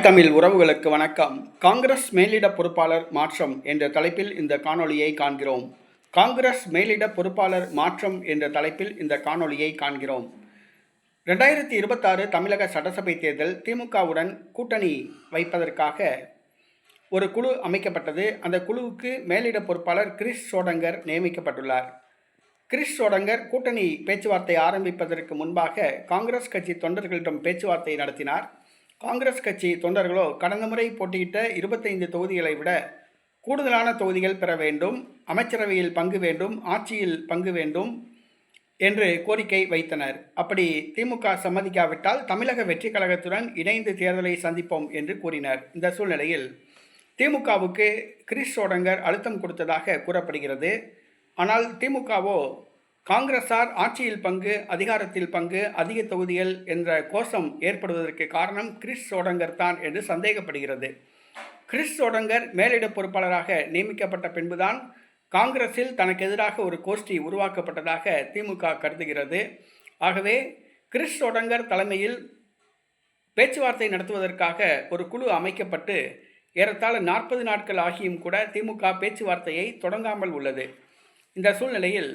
தமிழ் உறவுகளுக்கு வணக்கம். காங்கிரஸ் மேலிட பொறுப்பாளர் மாற்றம் என்ற தலைப்பில் இந்த காணொளியை காண்கிறோம். காங்கிரஸ் மேலிட பொறுப்பாளர் மாற்றம் என்ற தலைப்பில் இந்த காணொளியை காண்கிறோம். 2026 தமிழக சட்டசபை தேர்தல் திமுகவுடன் கூட்டணி வைப்பதற்காக ஒரு குழு அமைக்கப்பட்டது. அந்த குழுவுக்கு மேலிட பொறுப்பாளர் கிரிஷ் சோடங்கர் நியமிக்கப்பட்டுள்ளார். கிரிஷ் சோடங்கர் கூட்டணி பேச்சுவார்த்தை ஆரம்பிப்பதற்கு முன்பாக காங்கிரஸ் கட்சி தொண்டர்களிடம் பேச்சுவார்த்தை நடத்தினார். காங்கிரஸ் கட்சி தொண்டர்களோ கடந்த முறை போட்டியிட்ட 25 தொகுதிகளை விட கூடுதலான தொகுதிகள் பெற வேண்டும், அமைச்சரவையில் பங்கு வேண்டும், ஆட்சியில் பங்கு வேண்டும் என்று கோரிக்கை வைத்தனர். அப்படி திமுக சம்மதிக்காவிட்டால் தமிழக வெற்றி கழகத்துடன் இணைந்து தேர்தலை சந்திப்போம் என்று கூறினர். இந்த சூழ்நிலையில் திமுகவுக்கு கிரிஷ் சோடங்கர் அழுத்தம் கொடுத்ததாக கூறப்படுகிறது. ஆனால் திமுகவோ காங்கிரசார் ஆட்சியில் பங்கு, அதிகாரத்தில் பங்கு, அதிக தொகுதிகள் என்ற கோஷம் ஏற்படுவதற்கு காரணம் கிரிஷ் சோடங்கர் தான் என்று சந்தேகப்படுகிறது. கிரிஷ் சோடங்கர் மேலிட பொறுப்பாளராக நியமிக்கப்பட்ட பின்புதான் காங்கிரஸில் தனக்கு எதிராக ஒரு கோஷ்டி உருவாக்கப்பட்டதாக திமுக கருதுகிறது. ஆகவே கிரிஷ் சோடங்கர் தலைமையில் பேச்சுவார்த்தை நடத்துவதற்காக ஒரு குழு அமைக்கப்பட்டு ஏறத்தாழ 40 நாட்கள் ஆகியும் கூட திமுக பேச்சுவார்த்தையை தொடங்காமல் உள்ளது. இந்த சூழ்நிலையில்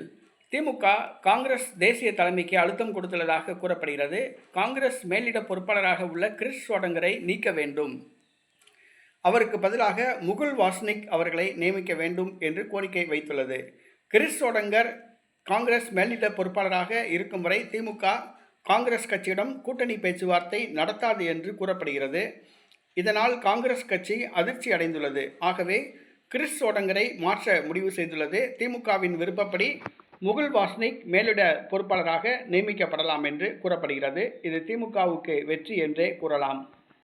திமுக காங்கிரஸ் தேசிய தலைமைக்கு அழுத்தம் கொடுத்துள்ளதாக கூறப்படுகிறது. காங்கிரஸ் மேலிட பொறுப்பாளராக உள்ள கிரிஷ் சோடங்கரை நீக்க வேண்டும், அவருக்கு பதிலாக முகுல் வாஸ்னிக் அவர்களை நியமிக்க வேண்டும் என்று கோரிக்கை வைத்துள்ளது. கிரிஷ் சோடங்கர் காங்கிரஸ் மேலிட பொறுப்பாளராக இருக்கும் வரை திமுக காங்கிரஸ் கட்சியிடம் கூட்டணி பேச்சுவார்த்தை நடத்தாது என்று கூறப்படுகிறது. இதனால் காங்கிரஸ் கட்சி அதிர்ச்சி அடைந்துள்ளது. ஆகவே கிரிஷ் சோடங்கரை மாற்ற முடிவு செய்துள்ளது. திமுகவின் விருப்பப்படி முகுல் வாஸ்னிக் மேலிட பொறுப்பாளராக நியமிக்கப்படலாம் என்று கூறப்படுகிறது. இது திமுகவுக்கு வெற்றி என்றே கூறலாம்.